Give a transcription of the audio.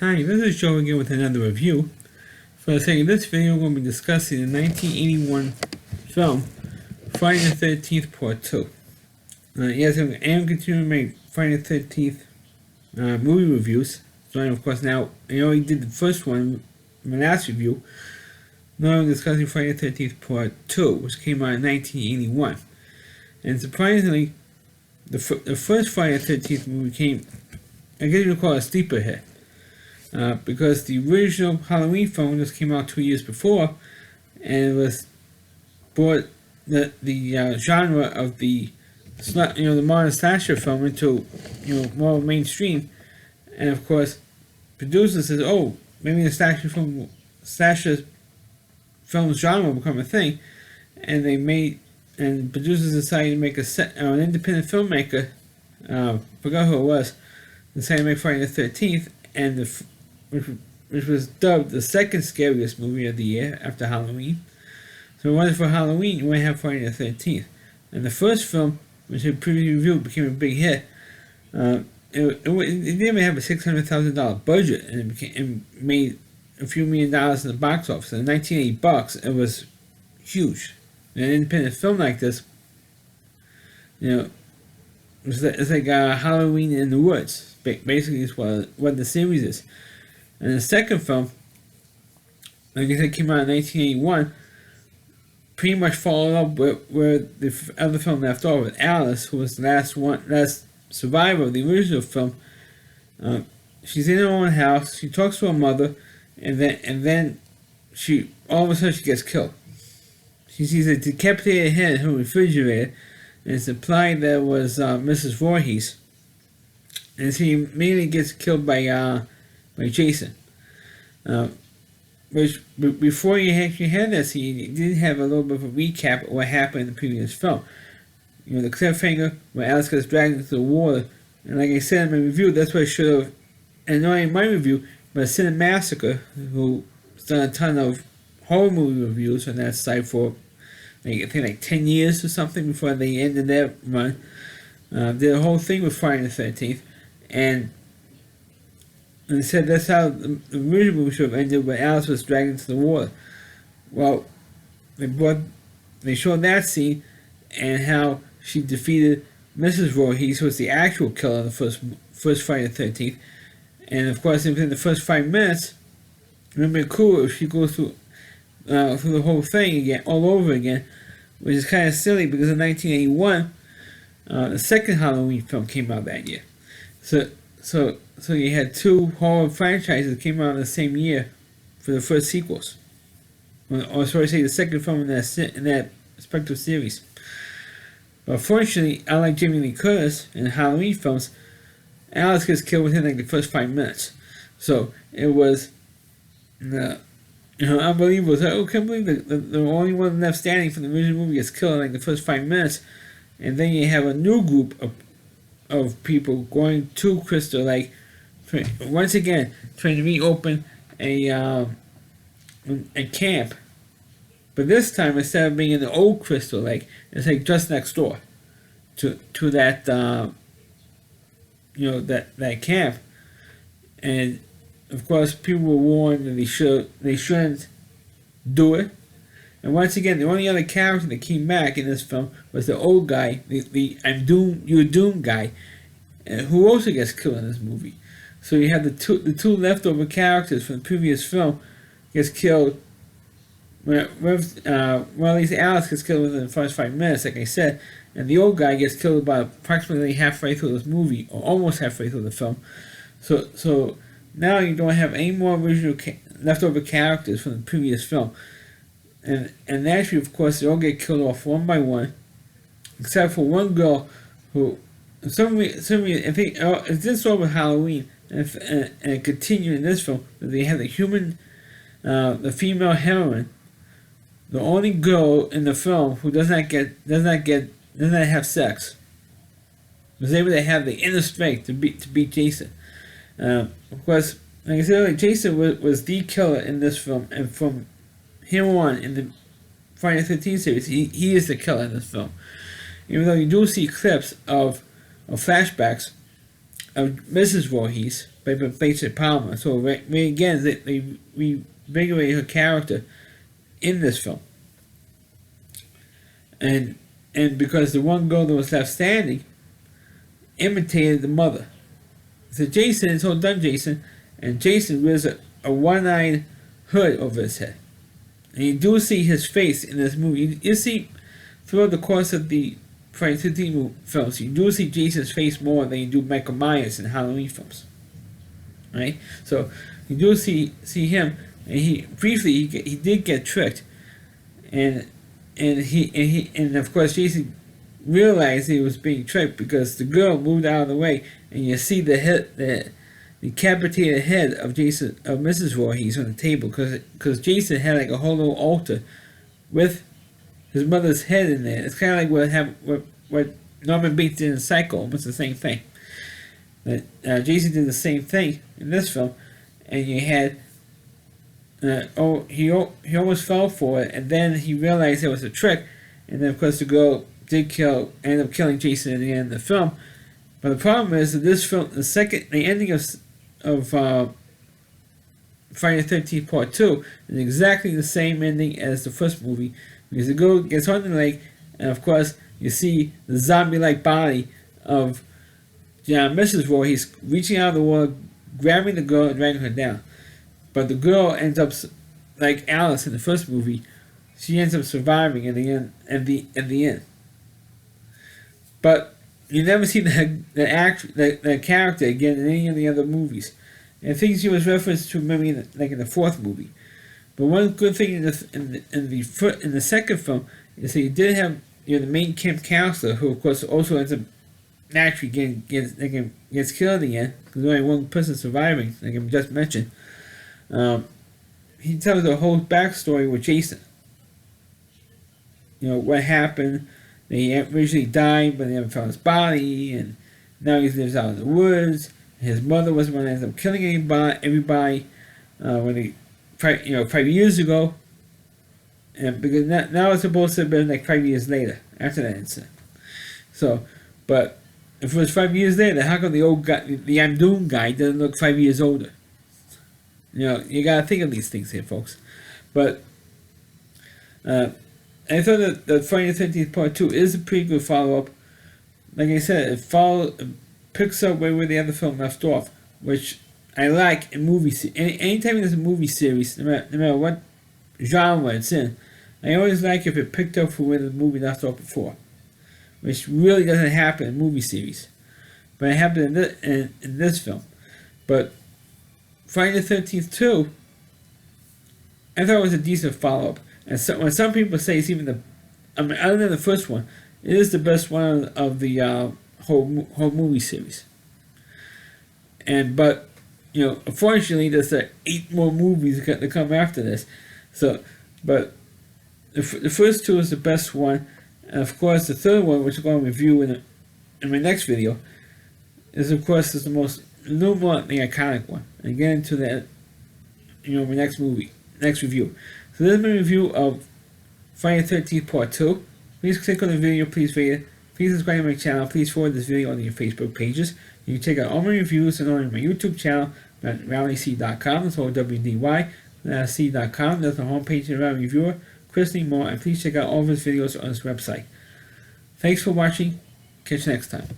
Hi, this is Joe again with another review. For the sake of this video, we're going to be discussing the 1981 film Friday the 13th Part 2. Yes, I am continuing to make Friday the 13th movie reviews. So, of course, now I already did the first one, my last review. Now I'm discussing Friday the 13th Part 2, which came out in 1981. And surprisingly, the first Friday the 13th movie came, I guess you would call it a sleeper hit. Because the original Halloween film just came out 2 years before, and it was brought the genre of the modern slasher film into more mainstream, and of course, producers says, oh, maybe the slasher film genre will become a thing, and producers decided to make an independent filmmaker, forgot who it was, decided to make Friday the 13th, and which was dubbed the second scariest movie of the year after Halloween. So it was for Halloween, you want to have Friday the 13th. And the first film, which I previously reviewed, became a big hit. It didn't even have a $600,000 budget, and it made a few $1 million in the box office. And $1980, it was huge. An independent film like this, it's like Halloween in the Woods. Basically, is what the series is. And the second film, like I said, came out in 1981, pretty much followed up where the other film left off with Alice, who was the last survivor of the original film. She's in her own house. She talks to her mother, and then she all of a sudden she gets killed. She sees a decapitated head in her refrigerator, and it's implied that it was Mrs. Voorhees. And she immediately gets killed by Jason. Which before you actually had that scene, you did have a little bit of a recap of what happened in the previous film. The cliffhanger where Alice gets dragged into the water, and like I said in my review, that's what I should have. And not in my review, but Cinemassacre, who's done a ton of horror movie reviews on that site for I think 10 years or something before they ended their run. Did a whole thing with Friday the 13th, and they said that's how the original movie should have ended when Alice was dragged into the water. Well, they showed that scene and how she defeated Mrs. Voorhees, who was the actual killer in the first Friday the 13th. And of course, within the first 5 minutes, it would have been cool if she goes through the whole thing again, all over again, which is kind of silly because in 1981, the second Halloween film came out that year. So you had two horror franchises that came out in the same year for the first sequels. Or sorry, the second film in that respective series. But fortunately, unlike Jamie Lee Curtis in Halloween films, Alice gets killed within the first 5 minutes. So it was unbelievable. So I can't believe that the only one left standing from the original movie gets killed in the first 5 minutes. And then you have a new group of people going to Crystal Lake, once again trying to reopen a camp, but this time instead of being in the old Crystal Lake, it's like just next door to that that camp, and of course people were warned that they shouldn't do it. And once again, the only other character that came back in this film was the old guy, the you're doomed guy, who also gets killed in this movie. So you have the two leftover characters from the previous film gets killed. At least Alice gets killed within the first 5 minutes, like I said, and the old guy gets killed about approximately halfway through this movie, or almost halfway through the film. So now you don't have any more original leftover characters from the previous film. And naturally, of course, they all get killed off one by one, except for one girl who, I think it's this over Halloween, and continue in this film, that they have the female heroine, the only girl in the film who does not have sex, was able to have the inner strength to beat Jason. Of course, like I said earlier, Jason was the killer in this film, and from here on in the Friday the 13th series, he is the killer in this film. Even though you do see clips of flashbacks of Mrs. Voorhees by Basic Palmer. So again, they reinvigorated her character in this film. And because the one girl that was left standing imitated the mother. So Jason is all done, Jason, and Jason wears a one-eyed hood over his head. And you do see his face in this movie. You see, throughout the course of the Friday the 13th films, you do see Jason's face more than you do Michael Myers in Halloween films. Right? So you do see him, and he briefly he did get tricked, and of course Jason realized he was being tricked because the girl moved out of the way, and you see the decapitated head of Mrs. Voorhees on the table, because Jason had like a whole little altar with his mother's head in there. It's kind of like what Norman Bates did in Psycho, almost the same thing. But Jason did the same thing in this film, and you had he almost fell for it, and then he realized it was a trick, and then of course the girl ended up killing Jason at the end of the film. But the problem is that this film, the ending of Friday the 13th Part 2 is exactly the same ending as the first movie, because the girl gets on the lake, and of course you see the zombie-like body of Mrs. Voorhees reaching out of the water, grabbing the girl and dragging her down. But the girl ends up, like Alice in the first movie, she ends up surviving in the end. At the end. But you never see the character again in any of the other movies. And I think she was referenced to maybe in the fourth movie. But one good thing in the second film is that you did have the main camp counselor, who of course also ends up naturally gets killed in the end, because only one person surviving, like I just mentioned. He tells the whole backstory with Jason. What happened. He originally died, but they never found his body, and now he lives out in the woods. His mother was the one that ended up killing everybody when he 5 years ago, and because now it's supposed to have been like 5 years later after that incident. So, but if it was 5 years later, how come the old guy, the I'm Doomed guy, doesn't look 5 years older? You gotta think of these things here, folks. But I thought that the Friday the 13th Part 2 is a pretty good follow-up. Like I said, it picks up where the other film left off, which I like in movies. Anytime there's a movie series, no matter what genre it's in, I always like if it picked up from where the movie left off before, which really doesn't happen in movie series. But it happened in this film. But Friday the 13th 2, I thought it was a decent follow-up. And so, when some people say it's even other than the first one, it is the best one of the whole movie series. But unfortunately, there's 8 more movies that come after this. So, but the first 2 is the best one, and of course the third one, which I'm going to review in my next video, is the most iconic one. And get into that, my next review. So this is my review of Friday the 13th Part 2. Please click on the video, please rate it. Please subscribe to my channel. Please forward this video on your Facebook pages. You can check out all my reviews and on my YouTube channel at RowdyC.com. That's all WDY.C.com. That's the homepage of our reviewer, Chris Lee Moore, and please check out all of his videos on his website. Thanks for watching. Catch you next time.